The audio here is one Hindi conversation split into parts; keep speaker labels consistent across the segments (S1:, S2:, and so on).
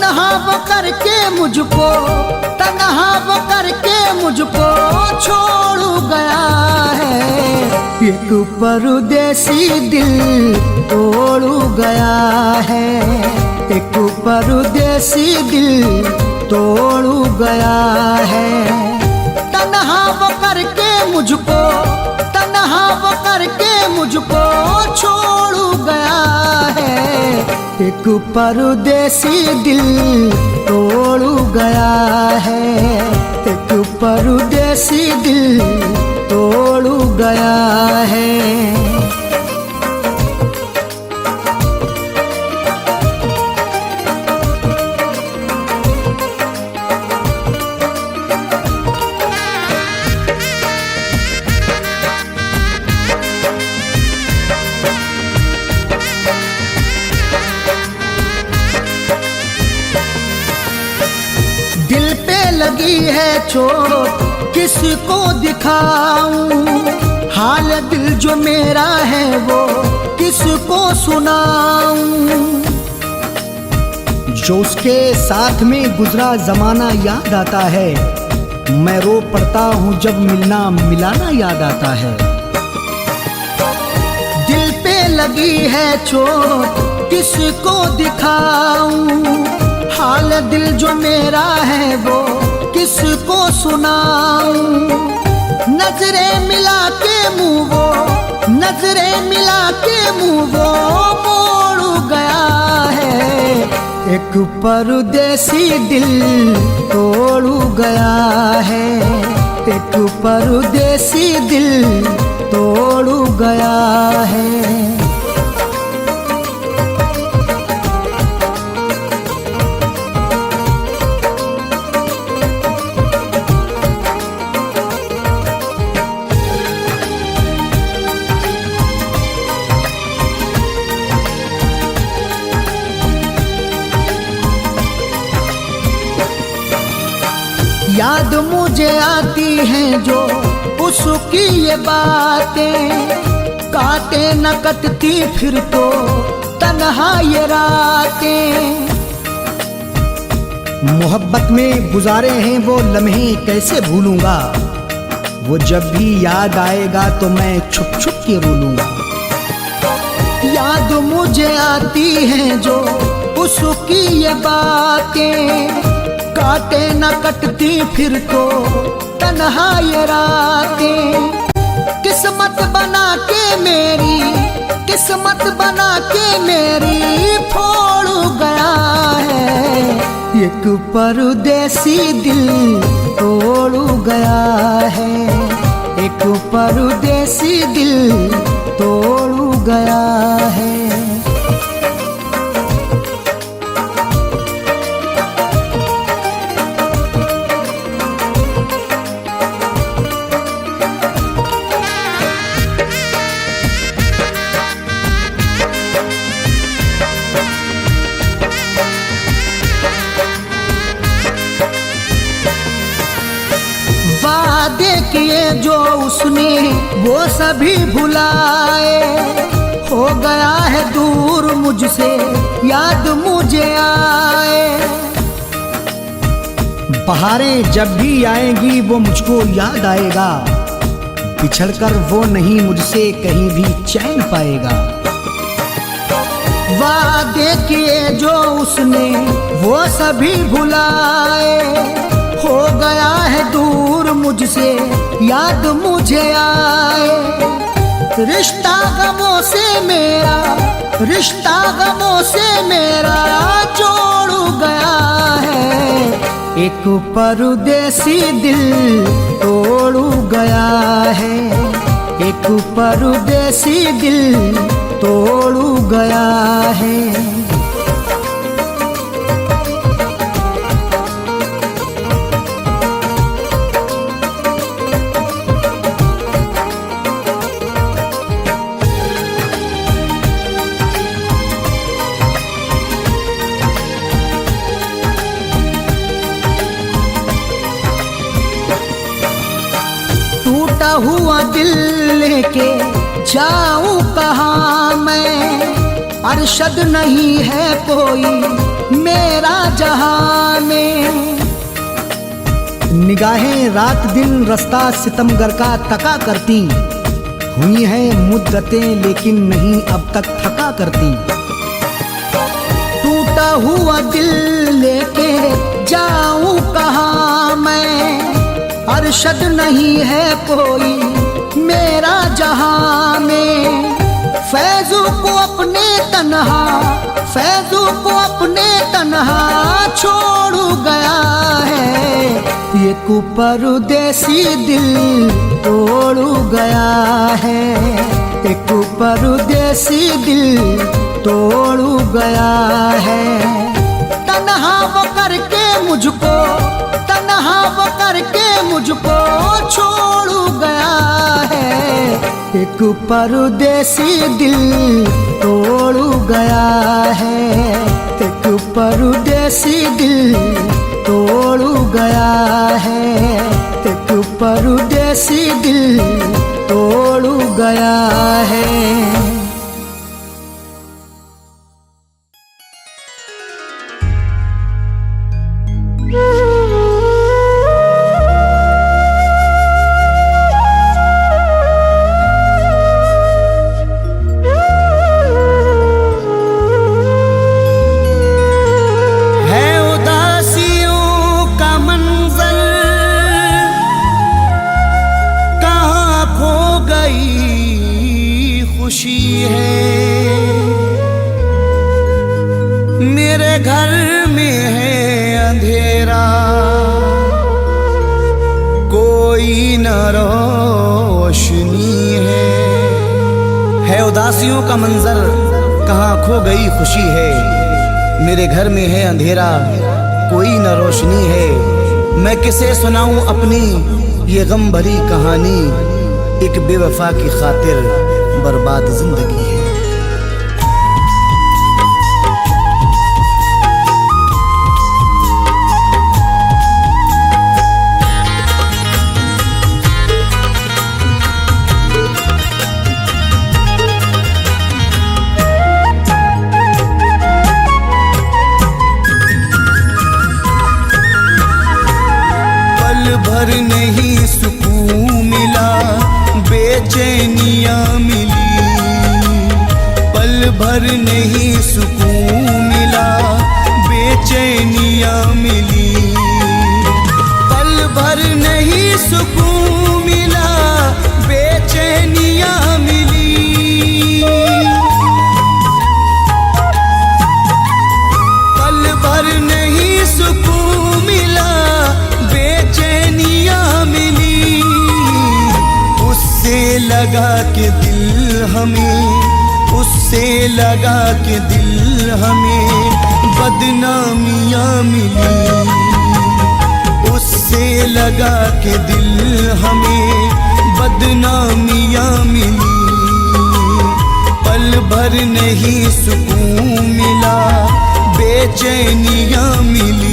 S1: तन्हा वो करके मुझको, तन्हा वो करके मुझको छोड़ गया है। एक परदेसी दिल तोड़ गया है, एक परदेसी दिल तोड़ गया है। तन्हा वो करके मुझको, तन्हा वो करके मुझको छोड़ गया है। एक परदेसी दिल तोड़ गया है, एक परदेसी दिल तोड़ गया है। दिल पे लगी है चोट किसको दिखाऊं, हाल दिल जो मेरा है वो किसको सुनाऊं। जो उसके साथ में गुजरा जमाना याद आता है, मैं रो पड़ता हूँ जब मिलना मिलाना याद आता है। दिल पे लगी है चोट किसको दिखाऊं, हाल दिल जो मेरा है वो किसको सुनाऊं। नजरें मिला के मुँह वो, नजरें मिला के मुँह वो मोड़ गया है। एक परदेसी दिल तोड़ गया है, एक परदेसी दिल तोड़ गया है। याद मुझे आती हैं जो उसकी ये बातें, काटे न कटती फिर तो तन्हा ये रातें। मोहब्बत में गुजारे हैं वो लम्हे कैसे भूलूंगा, वो जब भी याद आएगा तो मैं छुप छुप के रो लूंगा। याद मुझे आती हैं जो उसकी ये बातें, काटे न कटती फिर तो तन्हा ये रातें। किस्मत बना के मेरी, किस्मत बना के मेरी फोड़ गया है। एक परदेसी दिल तोड़ गया है, एक परदेसी दिल तोड़ गया है। वादे किए जो उसने वो सभी भुलाए, हो गया है दूर मुझसे याद मुझे आए। बहारें जब भी आएंगी वो मुझको याद आएगा, बिछड़कर वो नहीं मुझसे कहीं भी चैन पाएगा। वादे किए जो उसने वो सभी भुलाए, हो गया है दूर मुझसे याद मुझे आए। रिश्ता गमों से मेरा, रिश्ता गमों से मेरा जोड़ गया है। एक परदेसी दिल तोड़ गया है, एक परदेसी दिल तोड़ गया है। हुआ दिल लेके जाऊं कहाँ मैं, अरशद नहीं है कोई मेरा जहां निगाहें रात दिन रास्ता सितमगर का तका करती, हुई है मुद्दतें लेकिन नहीं अब तक थका करती। टूटा हुआ दिल लेके जाऊं कहाँ मैं, अरशद नहीं है कोई मेरा जहां में। फैजू को अपने तन्हा, फैजू को अपने तन्हा छोड़ गया है, ये परदेसी दिल तोड़ गया है, एक परदेसी दिल तोड़ गया है। तन्हा वो करके मुझको, तन्हा वो करके मुझको छोड़ गया है, एक परदेसी दिल तोड़ गया है, एक परदेसी दिल तोड़ गया है, एक परदेसी दिल तोड़ गया है।
S2: मेरे घर में है अंधेरा, कोई न रोशनी है उदासियों का मंजर, कहाँ खो गई खुशी है। मेरे घर में है अंधेरा, कोई न रोशनी है। मैं किसे सुनाऊं अपनी ये गम भरी कहानी, एक बेवफा की खातिर बर्बाद जिंदगी है। भर नहीं सुकून मिला, बेचैनियाँ मिली, पल भर नहीं सुकून मिला, बेचैनियाँ मिली, पल भर नहीं सुकून मिला, बेचैनियाँ मिली, पल भर नहीं सुकून मिला, बेचैनियाँ मिली। उससे लगा के दिल हमें, उससे लगा के दिल हमें बदनामियाँ मिली, उससे लगा के दिल हमें बदनामियाँ मिली। पल भर नहीं सुकून मिला, बेचैनियाँ मिली।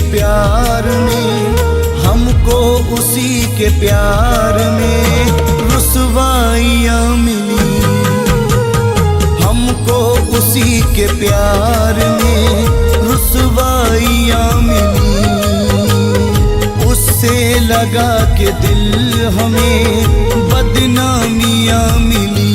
S2: प्यार में हमको उसी के प्यार में रुसवाइयाँ मिली, हमको उसी के प्यार में रुसवाइयाँ मिली। उससे लगा के दिल हमें बदनामियाँ मिली।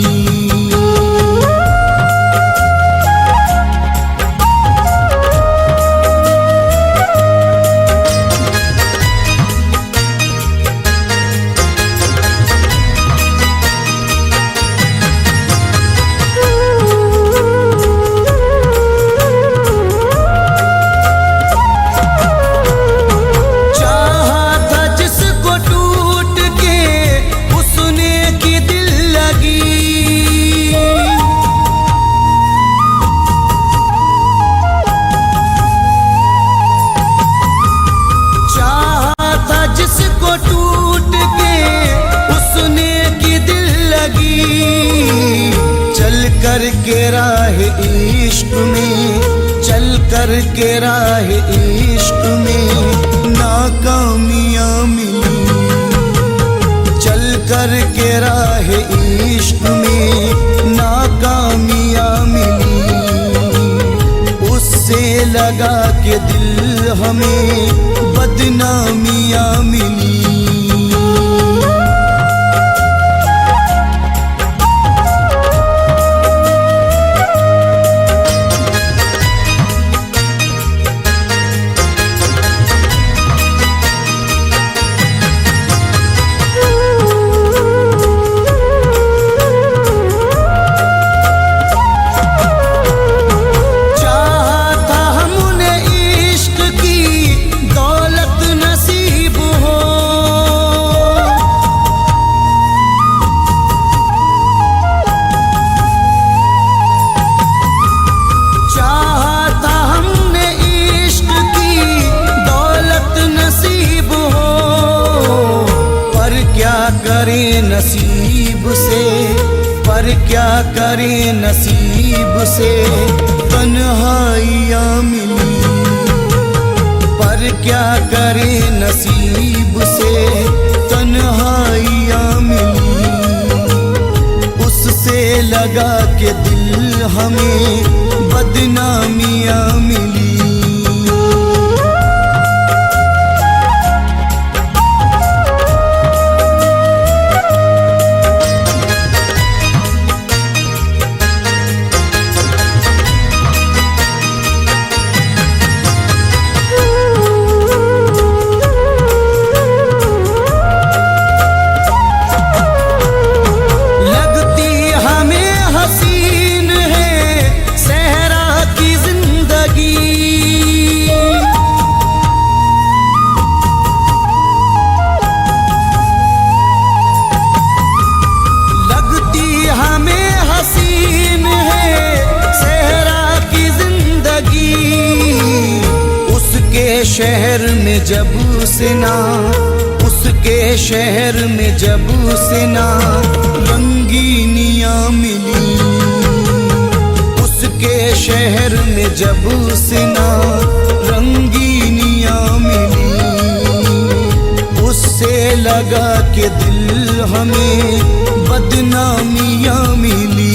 S2: इश्क में, चल कर के राह इश्क में नाकामियां मिली, चल कर के राह इश्क में नाकामियां मिली, उससे लगा के दिल हमें बदनामियां मिली। नसीब से पर क्या करें नसीब से तन्हाइयां मिली, पर क्या करें नसीब से तन्हाइयां मिली, उससे लगा के दिल हमें बदनामियां मिली। शहर में जब से ना, उसके शहर में जब से ना रंगीनियां मिली, उसके शहर में जब से ना रंगीनियां मिली, उससे लगा के दिल हमें बदनामियां मिली।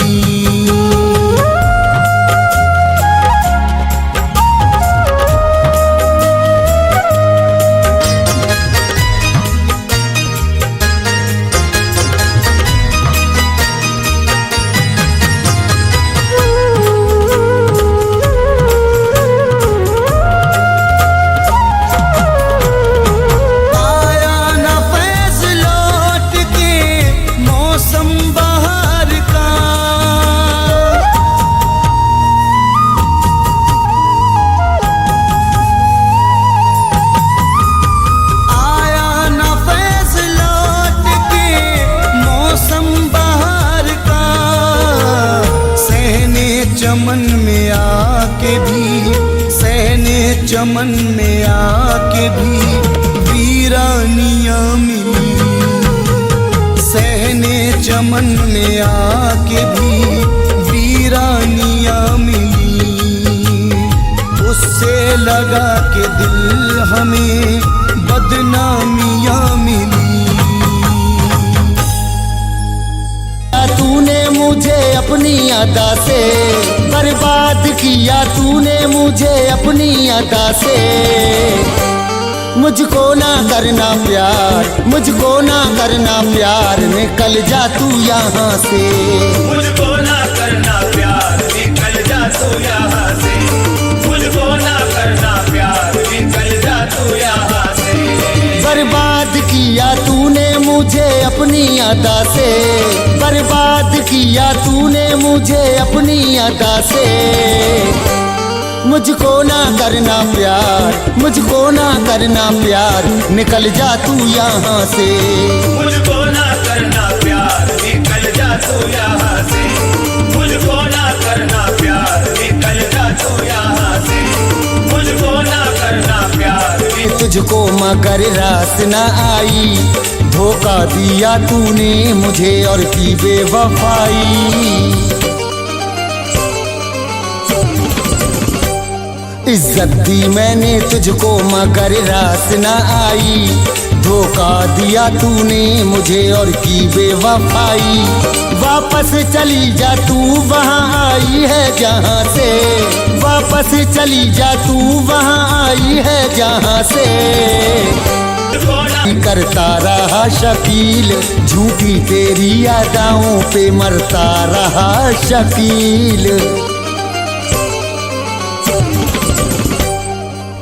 S2: चमन में आके भी, सहने चमन में आके भी वीरानियां मिली, सहने चमन में आके भी वीरानियां मिली, उससे लगा के दिल हमें बदनामियां मिली।
S1: तूने मुझे अपनी अदा से बर्बाद किया, तूने मुझे अपनी अदा से, मुझको ना करना प्यार, मुझको ना करना प्यार, निकल जा तू यहाँ से,
S3: मुझको ना करना प्यार, निकल जा तू यहाँ से, मुझको ना करना प्यार, निकल जा तू यहाँ से।
S1: बर्बाद किया तूने मुझे अपनी अदा से, बर्बाद किया तूने मुझे अपनी अदा से, मुझको ना करना प्यार, मुझको ना करना प्यार, निकल जा तू यहाँ से,
S3: मुझको ना करना प्यार, निकल जा तू यहाँ से, मुझको ना करना प्यार, निकल जा तू यहाँ से, मुझको ना करना प्यार।
S1: तुझको मगर रास न आई, धोखा दिया तूने मुझे और की बेवफाई,
S2: इज्जत दी मैंने तुझको मगर रास न आई, धोखा दिया तूने मुझे और की बेवफाई। वापस चली जा तू वहाँ आई है जहाँ से, वापस चली जा तू वहाँ आई है जहाँ से। करता रहा शकील, झूठी तेरी यादाओं पे मरता रहा शकील।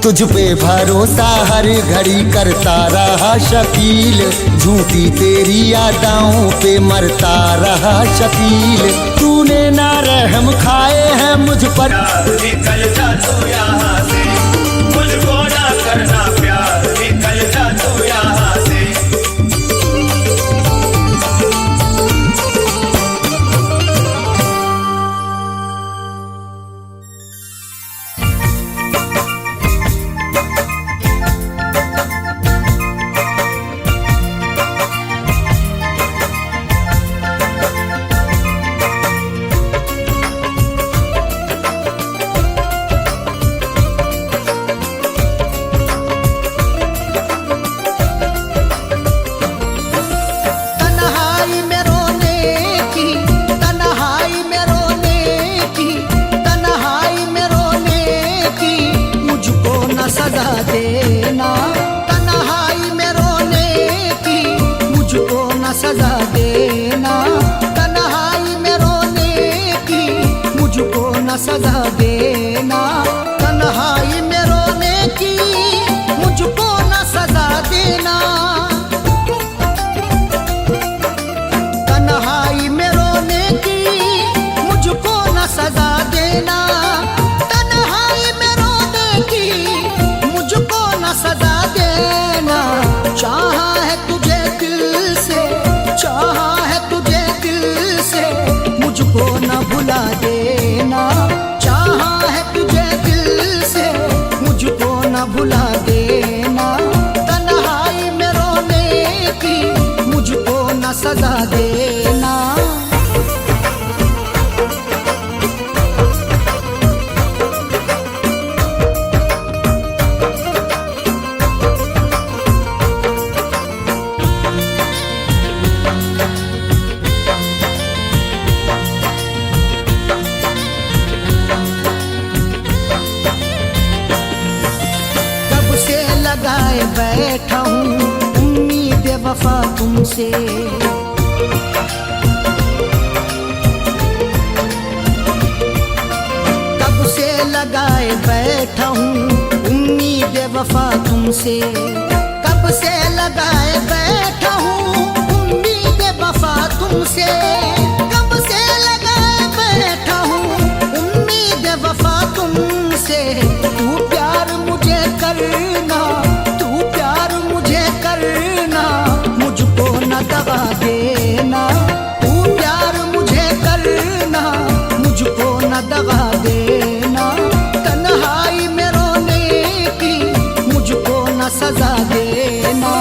S2: तुझ पे भरोसा हर घड़ी करता रहा शकील, झूठी तेरी यादाओं पे मरता रहा शकील। तूने ना रहम खाए हैं मुझ पर,
S3: निकल जा तू यहाँ से, मुझको ना करना प्यार, निकल जा तू यहाँ से।
S1: सजा देना, तन्हाई में रोने की मुझको न सजा देना। तन्हाई में रोने की मुझको न सजा देना, तन्हाई में रोने की मुझको न सजा देना। चाहा है तुझे दिल से, चाहा है तुझे दिल से, मुझको न भुला देना। चाहा है तुझे दिल से, मुझको न भुला देना। तन्हाई में रोने की मुझको न सजा देना। लगाए बैठा हूँ उम्मीद वफा तुमसे, कब से लगाए बैठा हूँ उम्मीद वफा तुमसे, कब से लगाए बैठा हूँ उम्मीद वफा तुमसे, कब से लगाए बैठा हूँ उम्मीद वफा तुमसे। तू प्यार मुझे करना, तू प्यार मुझे करना, मुझको न दगा देना। तू प्यार मुझे करना, मुझको न दगा देना। तन्हाई में रोने की मुझको न सजा देना।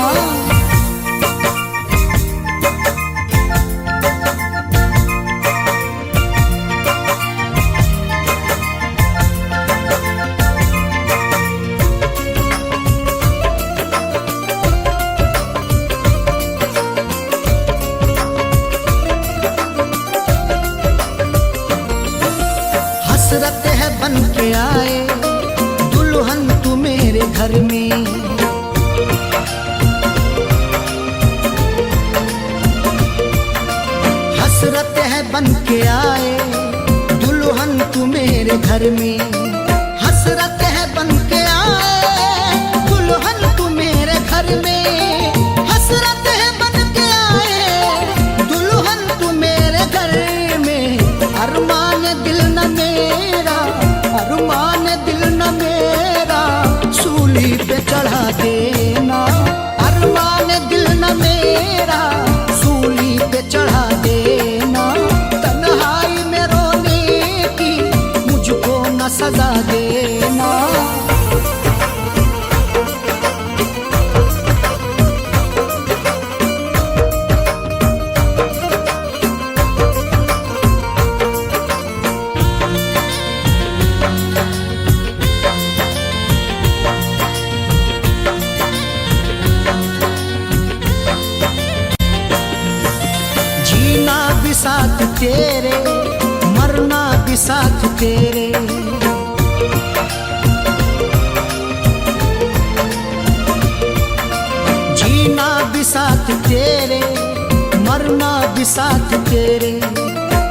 S1: हसरत है बन के आए दुल्हन तू मेरे घर में, हसरत है बन के आए दुल्हन तू मेरे घर में, हसरत है बन के आए दुल्हन तू मेरे घर में, हसरत है बन के आए दुल्हन तू मेरे घर में। अरमान दिल न मेरा, अरमान दिल न मेरा, सूली पे चढ़ा देना। अरमान दिल न मेरा, सूली पे चढ़ा देना। तन्हाई में रोने की मुझको न सजा देना। साथ तेरे, मरना भी साथ तेरे। जीना भी साथ तेरे, मरना भी साथ तेरे।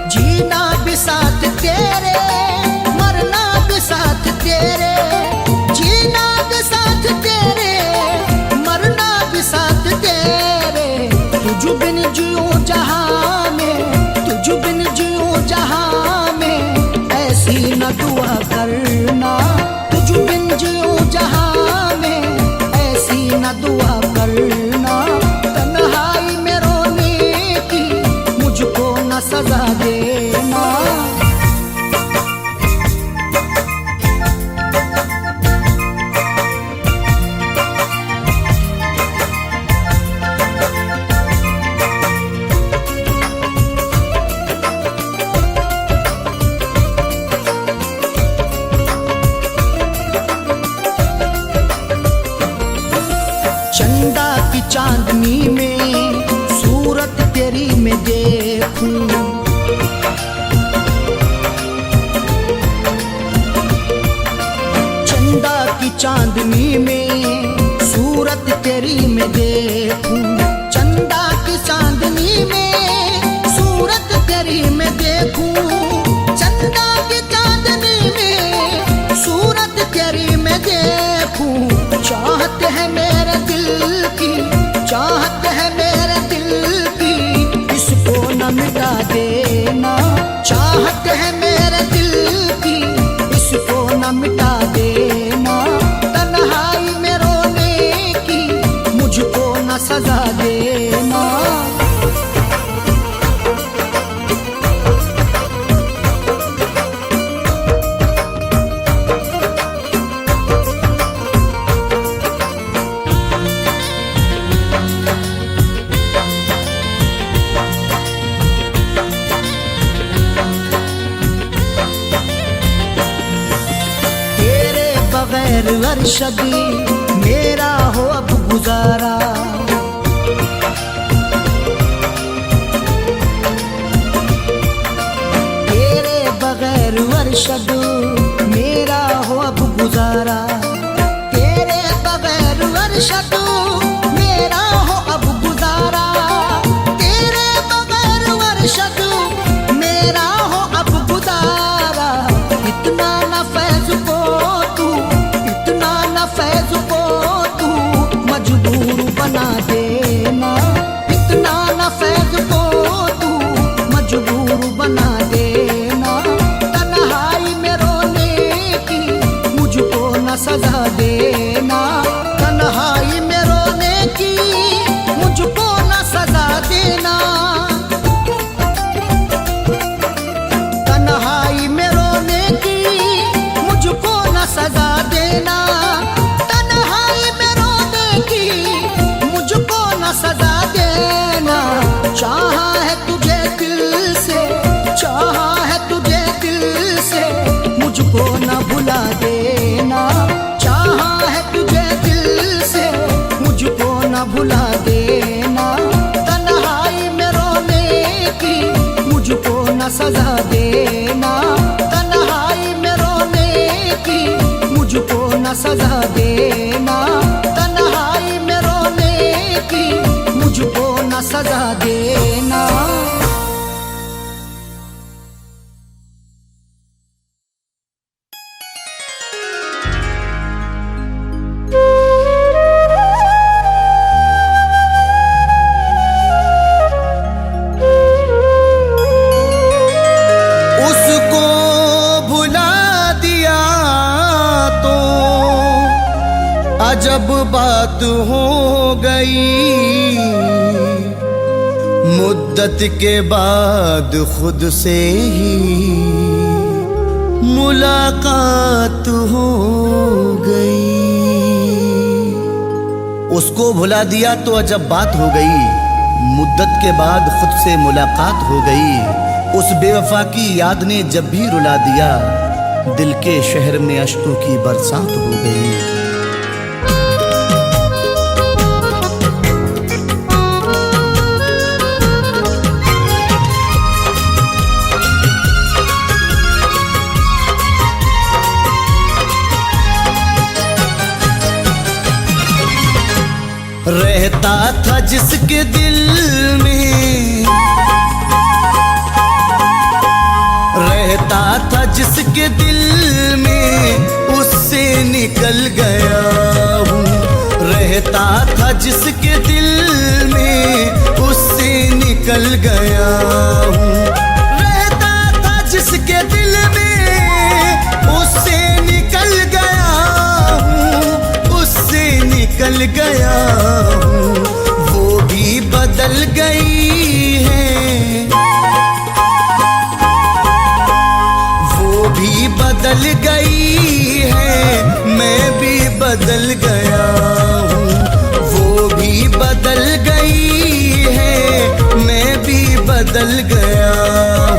S1: जीना भी साथ तेरे, मरना भी साथ तेरे। जीना भी साथ तेरे, मरना भी साथ तेरे। तुझ बिन जियूं जहां में, तुझ बिन जियूं जहां में, ऐसी न दुआ करना। तुझ बिन जियूं जहां में, ऐसी न दुआ करना। तन्हाई में रोने की मुझको न सजा देना। चंदा की चांदनी में सूरत तेरी मैं देखूं। चंदा की चांदनी में सूरत तेरी मैं देखूं। चंदा की चांदनी में सूरत तेरी मैं देखूं। चंदा की चांदनी में सूरत तेरी मैं देखूं। चाहत है मेरे दिल की, चाहत है मेरे दिल की, इसको न मिटा देना। चाहत है मेरे दिल की, इसको न मिटा देना। तन्हाई में रोने की मुझको न सजा देना। बगैर अरशद मेरा हो अब गुजारा। तेरे बगैर अरशद मेरा हो अब गुजारा। तेरे बगैर अरशद मेरा हो अब गुजारा। तेरे बगैर अरशद मेरा हो अब गुजारा। इतना न फैज़ को फैज़ को तू मजबूर बना देना। इतना न फैज़ को तू मजबूर बना देना। तन्हाई में रोने की मुझको न सजा देना। तन्हाई में रोने की मुझको न सजा देना। तन्हाई में रोने की मुझको न सजा देना। सजा देना। चाहा है तुझे दिल से, चाहा है तुझे दिल से, मुझको न भुला देना। चाहा है तुझे दिल से, मुझको न भुला देना। तन्हाई में रोने की मुझको न सजा देना। तन्हाई में रोने की मुझको न सजा देना। तन्हाई में रोने की मुझको न सजा देना।
S2: उसको भुला दिया तो अजब बात हो गई। मुद्दत के बाद खुद से ही मुलाकात हो गई। उसको भुला दिया तो अजब बात हो गई। मुद्दत के बाद खुद से मुलाकात हो गई। उस बेवफा की याद ने जब भी रुला दिया, दिल के शहर में अश्कों की बरसात हो गई। रहता था जिसके दिल में, रहता था जिसके दिल में, उससे निकल गया हूँ। रहता था जिसके दिल में, उससे निकल गया हूँ। रहता था जिसके दिल में, उससे निकल गया हूँ, उससे निकल गया हूँ। वो भी बदल गई है, वो भी बदल गई है, मैं भी बदल गया हूँ। वो भी बदल गई है, मैं भी बदल गया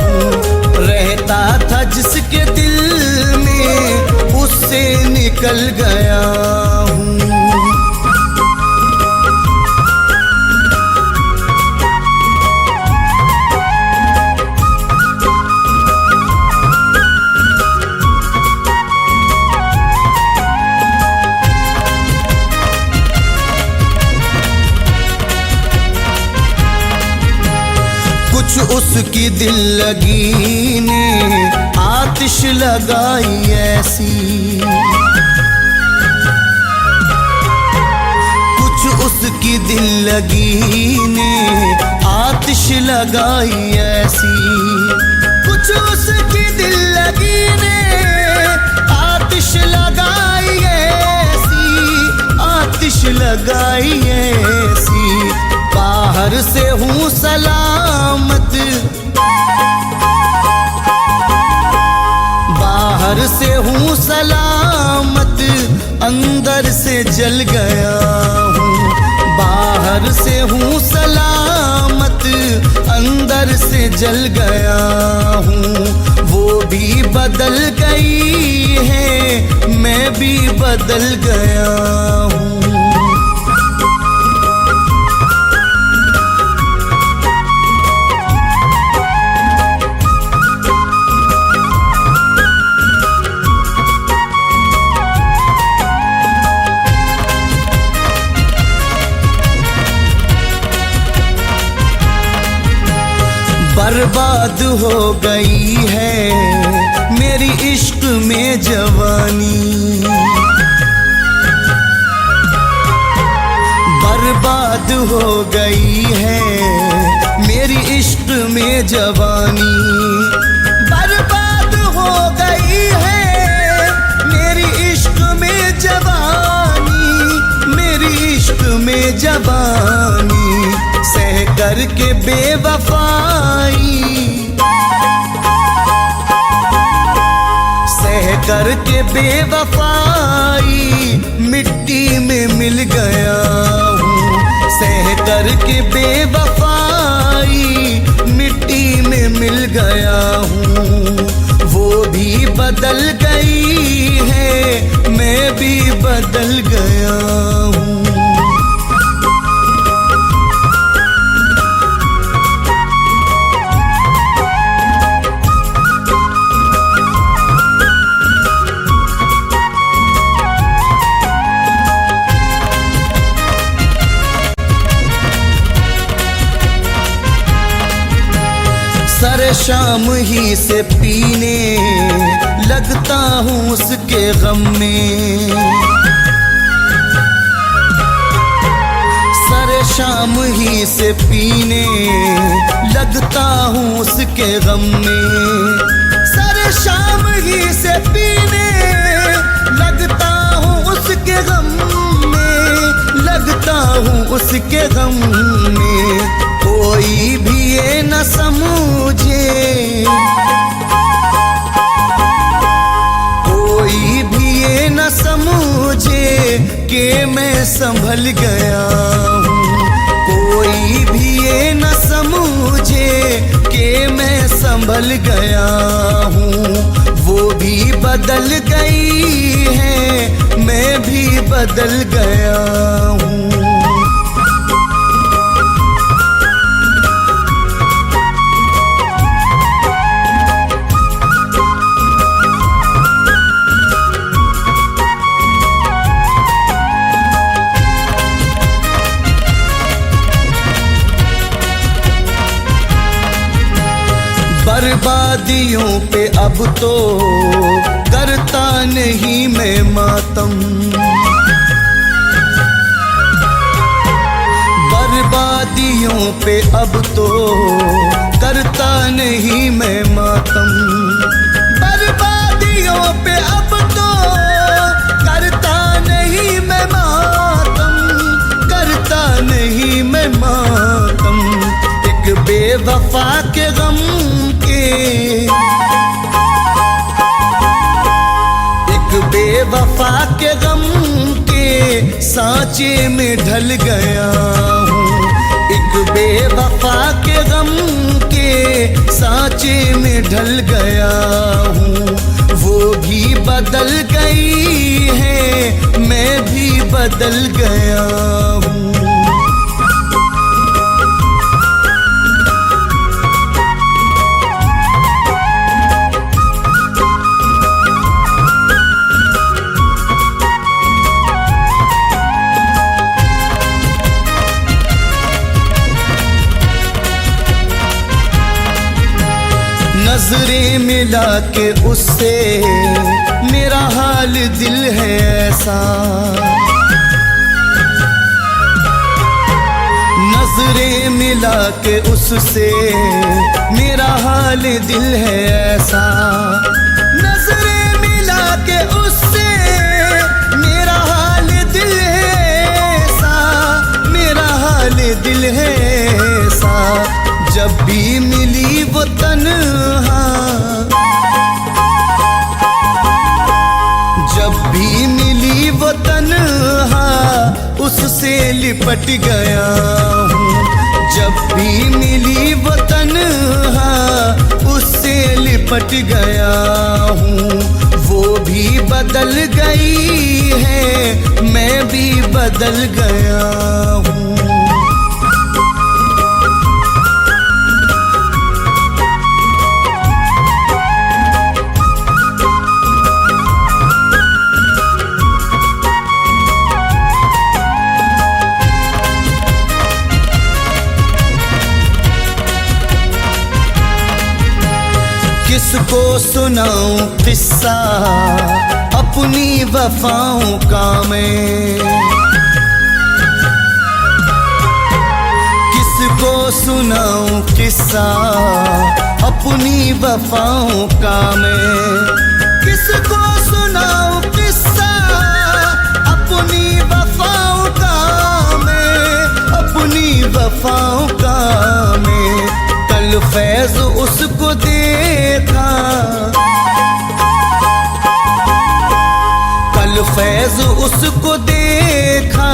S2: हूँ। रहता था जिसके दिल में, उससे निकल गया हूँ। कुछ उसकी दिल लगी ने आतिश लगाई ऐसी, कुछ उसकी दिल लगी ने आतिश लगाई ऐसी, कुछ उसकी दिल लगी ने आतिश लगाई ऐसी, आतिश लगाई ऐसी। बाहर से हूँ सलामत, बाहर से हूँ सलामत, अंदर से जल गया हूँ। बाहर से हूँ सलामत, अंदर से जल गया हूँ। वो भी बदल गई है, मैं भी बदल गया हूँ। बर्बाद हो गई है मेरी इश्क में जवानी, बर्बाद हो गई है मेरी इश्क में जवानी, बर्बाद हो गई है मेरी इश्क में जवानी, मेरी इश्क में जवानी। सह करके बेवफाई, सह करके बेवफाई, मिट्टी में मिल गया हूँ। सह करके बेवफाई, मिट्टी में मिल गया हूँ। वो भी बदल गई है, मैं भी बदल गया हूँ। सर शाम ही से पीने लगता हूँ उसके गम में, सर शाम ही से पीने लगता हूँ उसके गम में, सर शाम ही से पीने लगता हूँ उसके गम में, लगता हूँ उसके गम में। कोई भी ये न समझे, कोई भी ये न समझे कि मैं संभल गया हूँ। कोई भी ये न समझे कि मैं संभल गया हूँ। वो भी बदल गई है, मैं भी बदल गया हूँ। बर्बादियों पे अब तो करता नहीं मैं मातम। बर्बादियों पे अब तो करता नहीं मैं मातम। बर्बादियों पे अब तो करता नहीं मैं मातम, करता नहीं मैं मातम। एक बेवफा के गम के, एक बेवफा के गम के सांचे में ढल गया हूँ। एक बेवफा के गम के सांचे में ढल गया हूँ। वो भी बदल गई है, मैं भी बदल गया हूँ। नजरें मिला के उससे मेरा हाल दिल है ऐसा। नजरें मिला के उससे मेरा हाल दिल है ऐसा। नजरें मिला के उससे मेरा हाल दिल है ऐसा, मेरा हाल दिल है ऐसा। जब भी मिली वो तन्हा, जब भी मिली वो तन्हा उससे लिपट गया हूँ। जब भी मिली वो तन्हा उससे लिपट गया हूँ। वो भी बदल गई है, मैं भी बदल गया हूँ। किसको सुनाऊं किस्सा अपनी वफाओं का मैं। किसको सुनाऊं किस्सा अपनी वफाओं का मैं। किसको सुनाऊं किस्सा अपनी वफाओं का मैं, अपनी वफाओं का मैं। कल फैज उसको देखा, कल फैज उसको देखा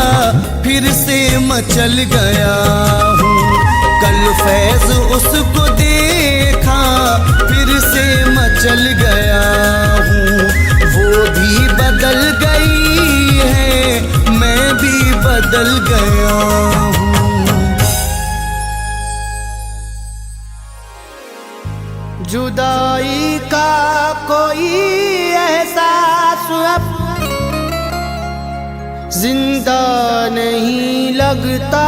S2: फिर से मचल गया हूँ। कल फैज उसको देखा फिर से मचल गया हूँ। वो भी बदल गई है, मैं भी बदल गया हूँ।
S1: जुदाई का कोई एहसास अब जिंदा नहीं लगता।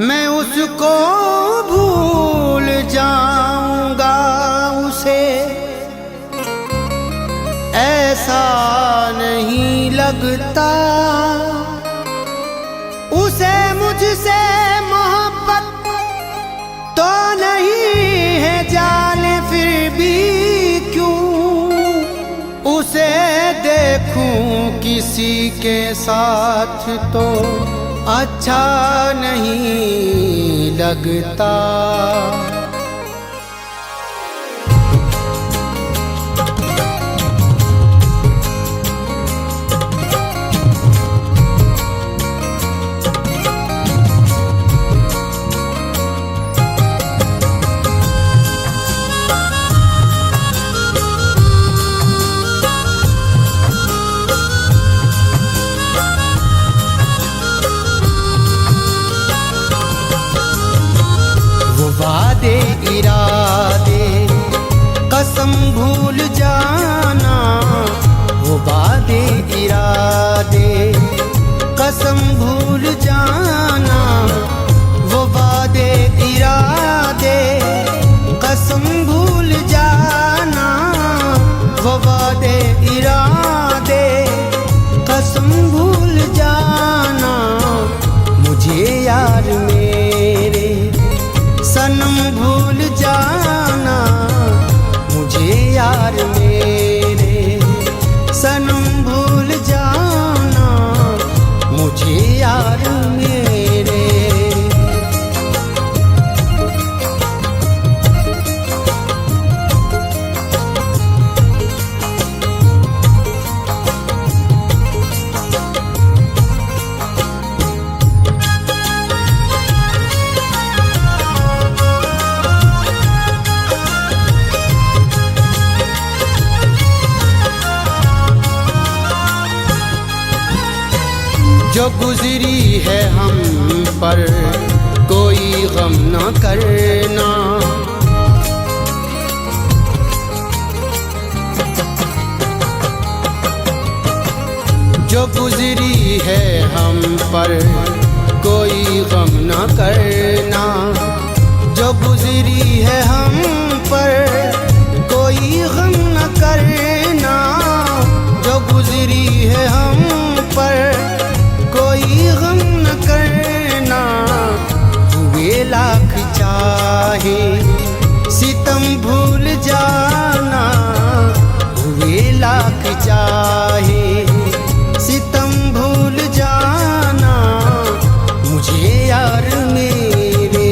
S1: मैं उसको भूल जाऊंगा, उसे ऐसा नहीं लगता। उसे मुझसे मोहब्बत तो नहीं है जाने, फिर भी क्यों उसे देखूं किसी के साथ तो अच्छा नहीं लगता। वादे इरादे कसम भूल जाना, वो वादे इरादे कसम भूल जाना, वो वादे इरादे वो वादे इरादे कसम भूल जाना मुझे यार मेरे, सनम भूल जाना मुझे यार मेरे, सनम भूल जाना मुझे यार मेरे। जो गुजरी है हम पर कोई गम न करना, जो गुजरी है हम पर कोई गम न करना, जो गुजरी है हम पर कोई गम न करना, जो गुजरी है हम पर कोई गम न करना। हुए लाख चाहे सितम भूल जाना, हुए लाख चाहे सितम भूल जाना मुझे यार मेरे।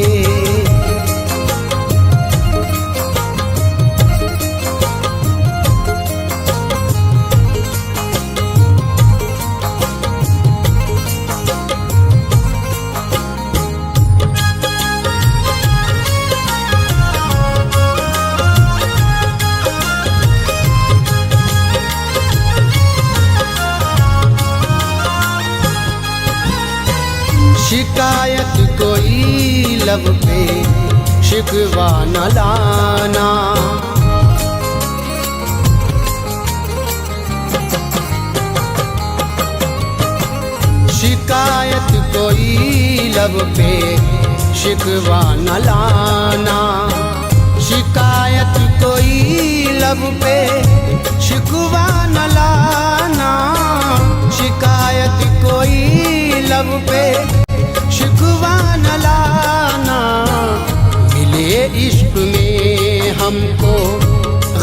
S1: शिकायत कोई लब पे शिकवा न लाना, शिकायत कोई लब पे शिकवा न लाना, शिकायत कोई लब पे शिकवा न लाना, शिकायत कोई लब पे शिकवा न लाना। मिले इश्क में हमको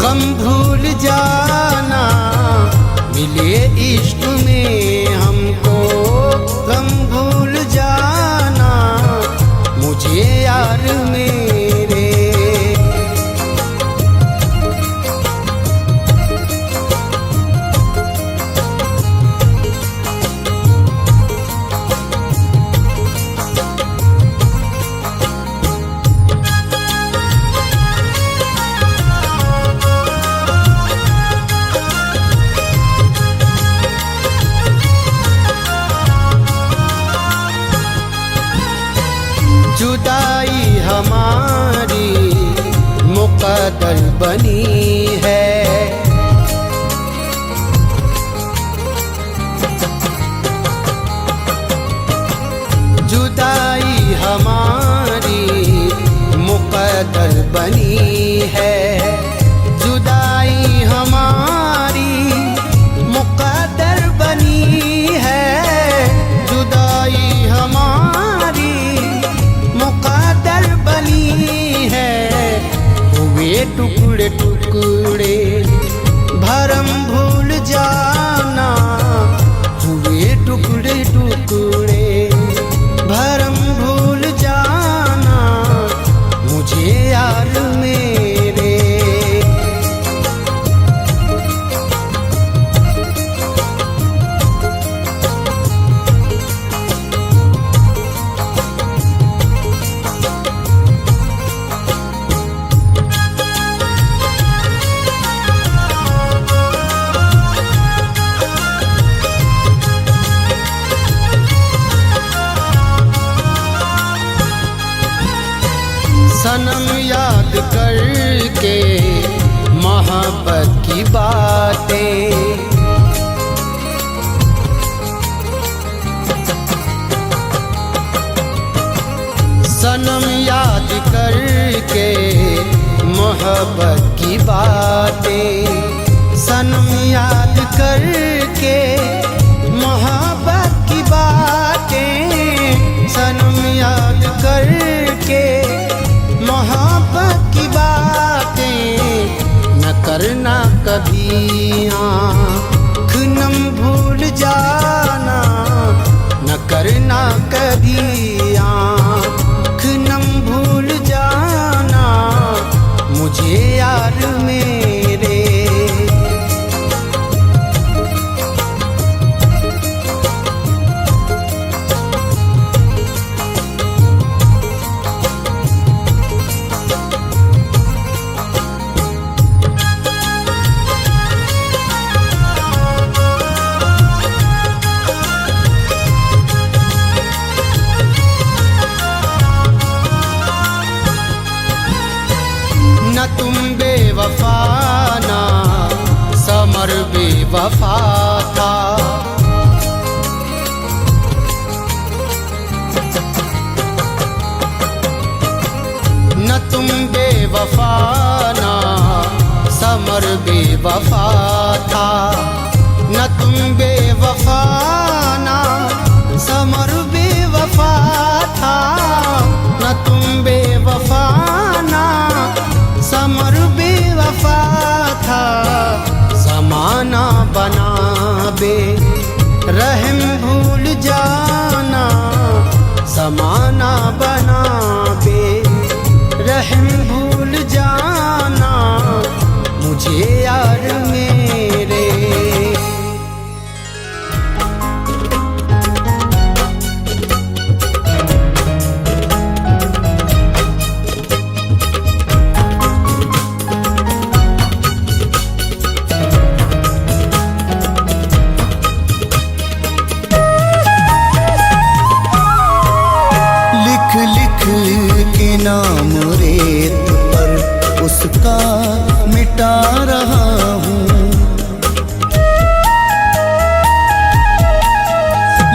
S1: गम भूल जाना, मिले इश्क में हमको गम भूल जाना मुझे यार मेरे। जुदाई हमारी मुक़द्दर बनी है, जुदाई हमारी मुक़द्दर बनी है, जुदाई हमारी मुक़द्दर बनी है, जुदाई हमारी मुक़द्दर बनी है। हुए टुकड़े टुकड़े भरम भूल जाना, हुए टुकड़े टुकड़े भरम भूल जाना मुझे यार मेरे। सनम याद करके मोहब्बत की बातें, सनम याद करके मोहब्बत की बातें, कभी आँख नम भूल जाना, न करना कभी आँख नम भूल जाना मुझे यार मेरे। न तुम बेवफा ना समर बेवफा था, न तुम बेवफा ना समर बेवफा था, न तुम बेवफा ना समर बेवफा था, न तुम बेवफा ना समर बेवफा था। ज़माना बना बे रहम भूल जाना, ज़माना बना बे रहम भूल जाना मुझे यार मेरे। के नाम रेत पर उसका मिटा रहा हूँ,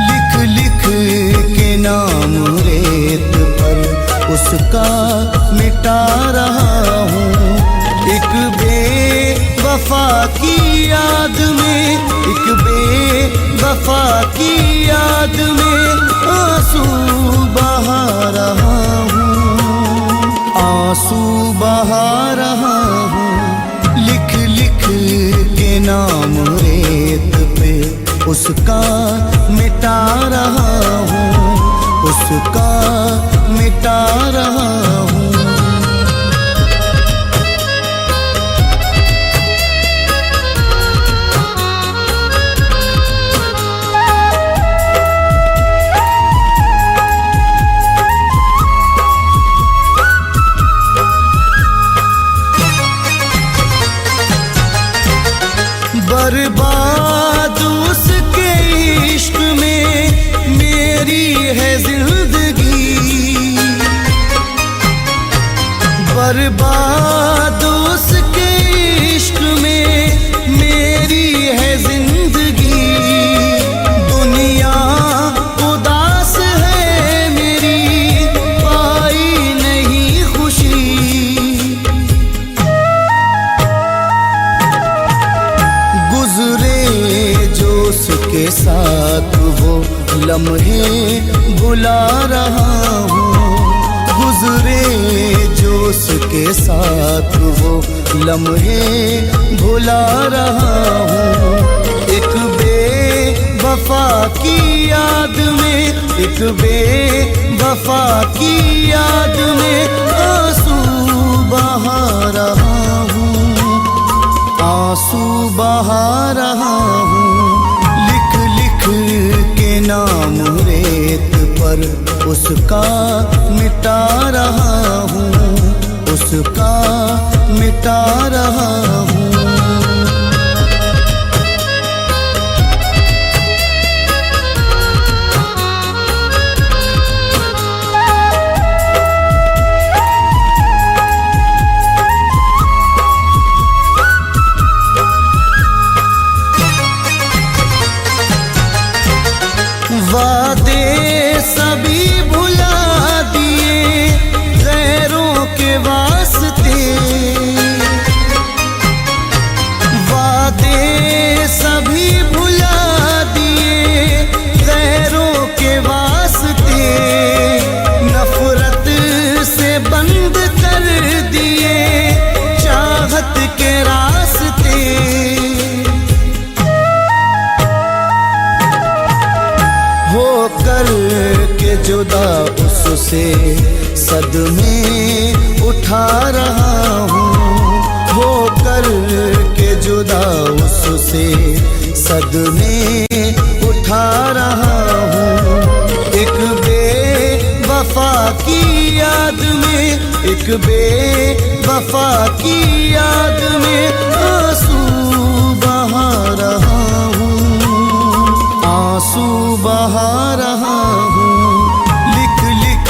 S1: लिख लिख के नाम रेत पर उसका मिटा रहा हूँ। एक बेवफा की याद में, एक बेवफा की याद में आंसू बहा रहा हूँ, आंसू बहा रहा हूँ। लिख लिख के नाम रेत पे उसका मिटा रहा हूँ, उसका मिटा रहा हूँ। बर्बाद उसके इश्क में मेरी है जिंदगी, बर्बाद उसके इश्क में मेरी है जिंदगी। दुनिया उदास है मेरी, पाई नहीं खुशी। गुजरे जो उसके साथ वो लम्हे भुला रहा हूँ, गुजरे जो उसके साथ वो लम्हे भुला रहा हूँ। एक बेवफा की याद में, एक बेवफा की याद में आंसू बहा रहा हूँ, आंसू बहा रहा हूँ। लिख लिख के नाम रेत पर उसका मिटा रहा हूँ, उसका मिटा रहा हूँ। वादे सभी भुला दिए गैरों के वास्ते,
S2: जुदा उससे सदमे उठा रहा हूँ, होकर के जुदा उससे सदमे उठा रहा हूँ। एक बेवफा की याद में, एक बेवफा की याद में आंसू बहा रहा हूँ, आंसू बहा रहा हूँ। लिख लिख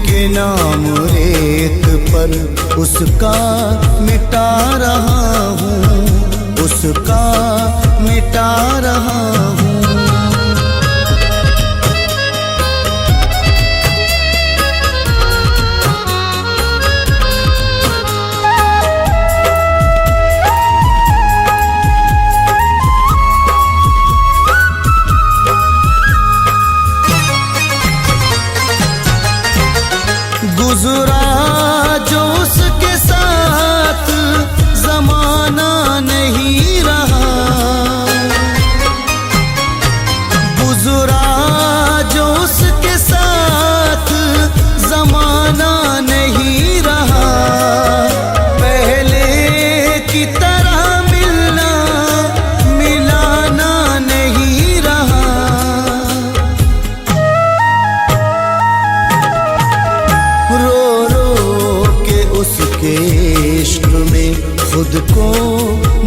S2: के नाम रेत पर उसका मिटा रहा हूँ, उसका मिटा रहा हूँ। गुजरा जो उसके साथ जमाना नहीं रहा, गुजरा जो उसके साथ जमाना नहीं रहा। पहले की तरह मिलना मिलाना नहीं रहा। उसके इश्क में खुद को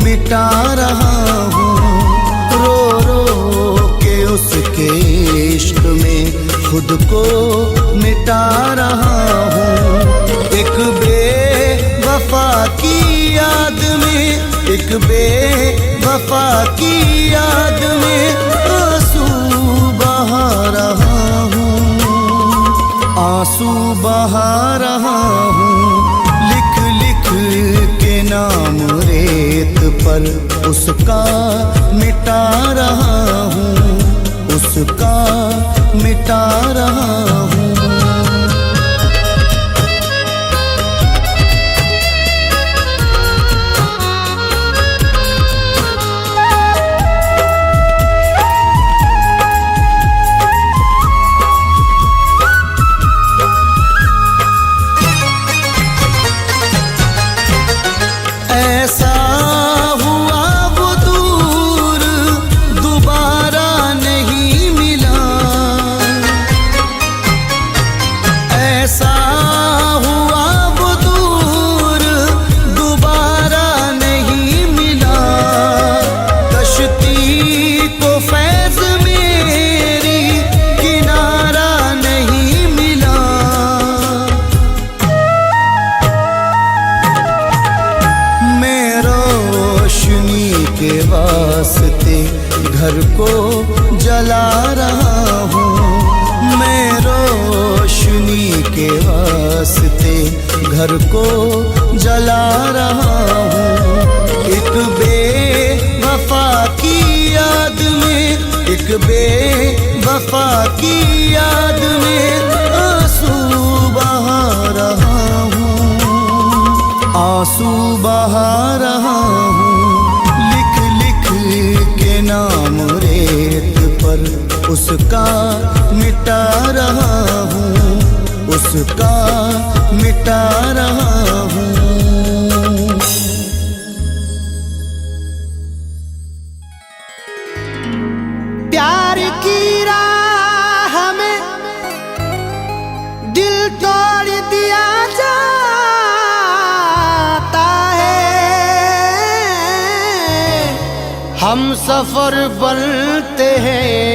S2: मिटा रहा हूँ, रो रो के उसके इश्क में खुद को मिटा रहा हूँ। एक बेवफा की याद में, एक बेवफा की याद में आंसू बहा रहा हूँ, आंसू बहा रहा हूँ। के नाम रेत पर उसका मिटा रहा हूँ, उसका मिटा रहा हूँ। ऐसा हुआ वो दूर दोबारा नहीं मिला, ऐसा हुआ वो दूर दोबारा नहीं मिला। कश्ती को फैज़ मेरी किनारा नहीं मिला। रोशनी के वास्ते घर को जला रहा हूँ, मैं रोशनी के वास्ते घर को जला रहा हूँ। एक बेवफा की याद में, एक बेवफा की याद में आंसू बहा रहा हूँ, आंसू बहा रहा हूँ। लिख लिख के नाम रेत पर उसका मिटा रहा हूँ, उसका मिटा रहा हूँ।
S1: प्यार की राह में दिल तोड़ दिया जाता है, हम सफर बनते हैं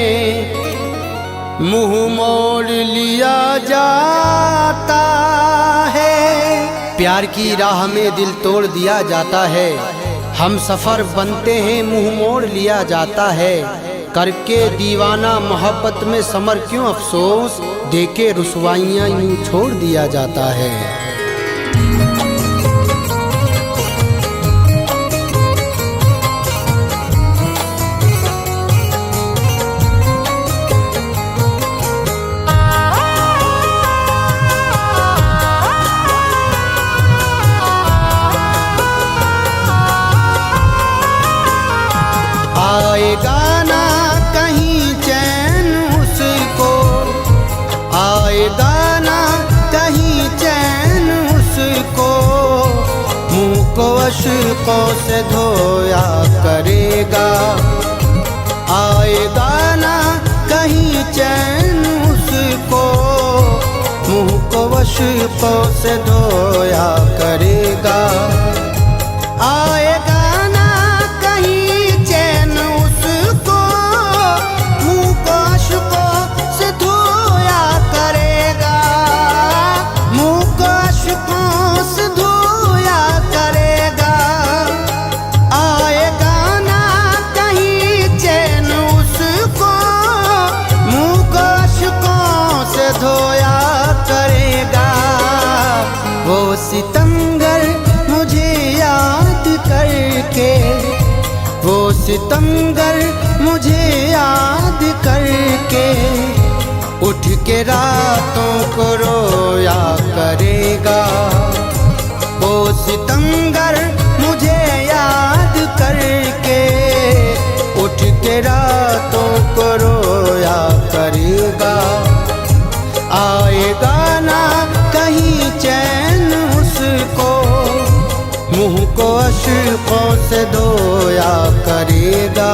S1: मुंह मोड़ लिया जाता है। प्यार की राह में दिल तोड़ दिया जाता है, हम सफर बनते हैं मुंह मोड़ लिया जाता है। करके दीवाना मोहब्बत में समर क्यों अफसोस, देके रुसवाइयाँ यूं छोड़ दिया जाता है। आएगा ना कहीं चैन उसको,
S2: अशकों से धोया करेगा। आएगा ना कहीं चैन उसको, मुँह को अशकों से धोया करेगा। आएगा ना कहीं चैन उसको, मुँह को अशकों से धोया करेगा। मुँह को अशकों से धोया करेगा। आएगा ना कहीं चैन उसको, मुँह को अशकों से धोया करेगा। वो सितमगर मुझे याद करके, वो सितमगर मुझे याद करके, उठ के रातों को रोया करेगा। वो सितमगर मुझे याद करके, उठ के रातों को रोया करेगा। आएगा ना कहीं चैन उसको, मुँह को अशकों से धोया करेगा।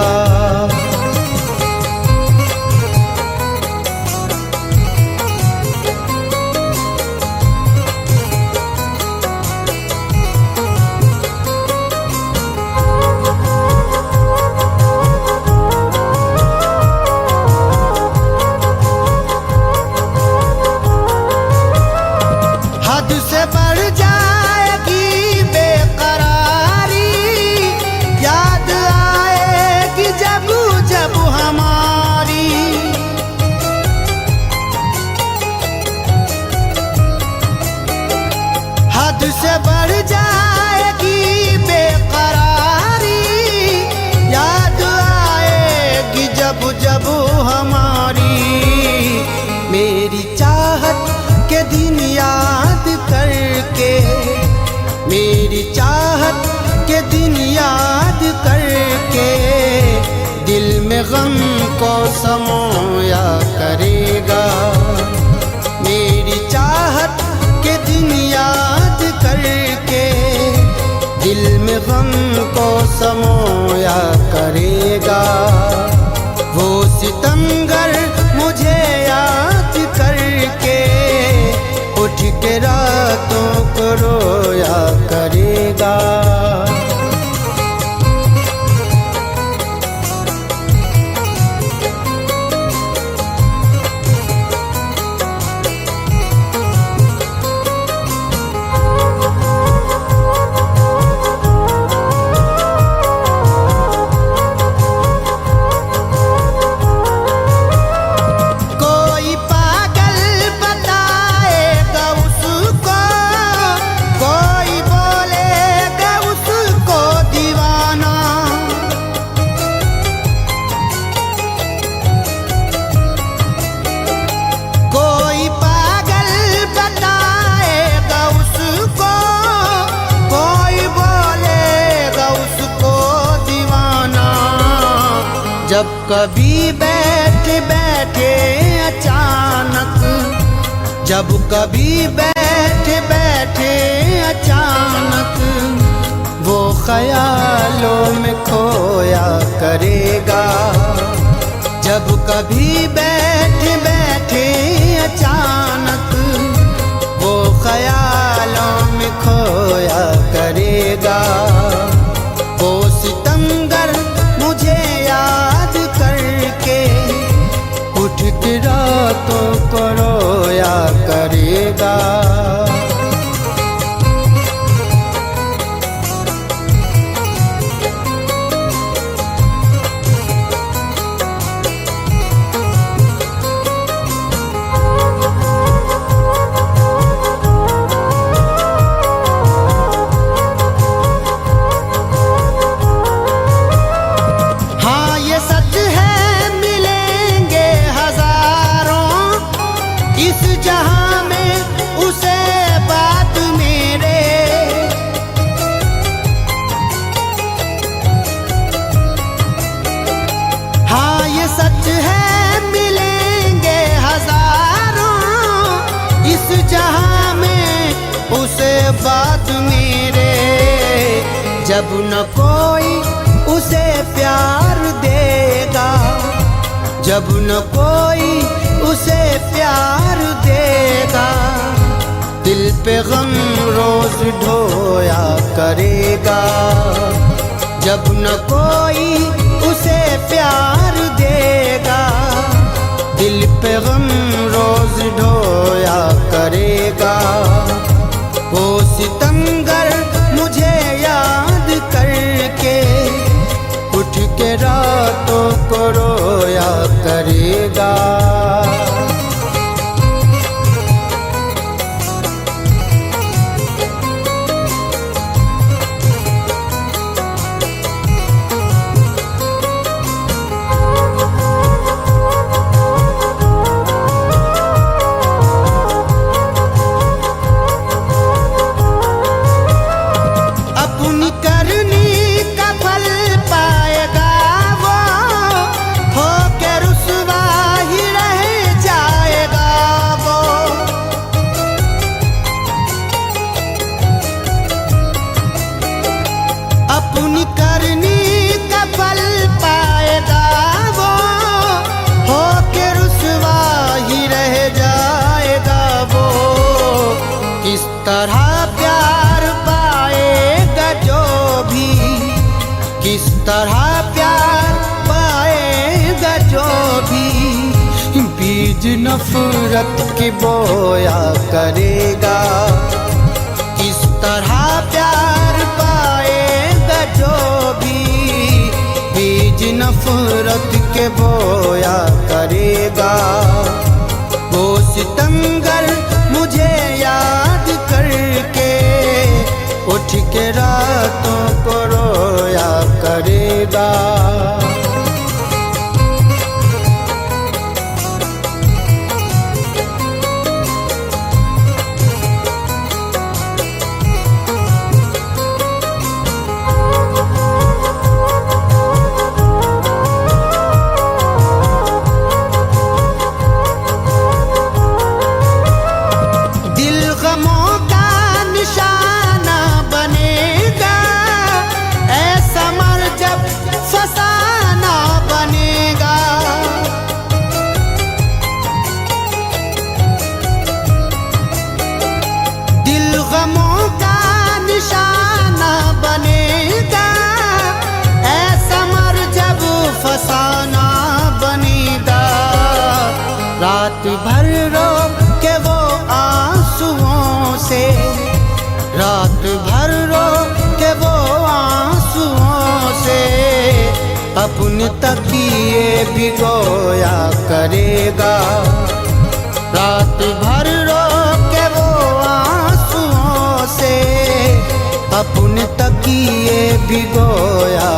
S2: हद से बढ़ जाएगी बेकरारी, याद आएगी जब जब हमारी। हद से बढ़ जाएगी बेकरारी, याद आएगी जब जब हमारी। मेरी चाहत के दिन याद करके, मेरी चाहत के दिन याद करके, दिल में गम को समोया करेगा। मेरी चाहत के दिन याद करके, दिल में गम को समोया करेगा। वो सितमगर मुझे याद करके, उठ के रातों को रोया करेगा। कोई पागल बताएगा उसको, कोई बोलेगा उसको दीवाना। कोई पागल बताएगा उसको, कोई बोलेगा उसको दीवाना। जब कभी बैठे बैठे अचानक, जब कभी बैठे बैठे अचानक, वो ख्यालों में खोया करेगा। जब कभी बैठे बैठे अचानक, वो ख्यालों में खोया करेगा। वो सितमगर मुझे याद करके, उठ के रातों को रोया करेगा।
S1: जब न कोई उसे प्यार देगा, जब न कोई उसे प्यार देगा, दिल पे गम रोज ढोया करेगा। जब न कोई उसे प्यार देगा, दिल पे गम रोज ढोया करेगा। वो सितमगर मुझे याद करके उठ के रातों को रोया करेगा। अपनी करनी का फल पाएगा वो, हो के रुसवा ही रह जाएगा वो। किस तरह प्यार पाएगा जो भी, किस तरह प्यार पाएगा जो भी, बीज नफरत की बोया करेगा। किस तरह प्यार पाएगा जो भी, बीज नफरत के बोया करेगा। वो सितमगर मुझे याद करके उठ के रातों को रोया करेगा। फसाना बनेगा। रात भर रो के वो आंसुओं से, रात भर रो के वो आंसुओं से, अपने तकिए भिगोया करेगा। रात भर रो के वो आंसुओं से, अपने तकिए भिगोया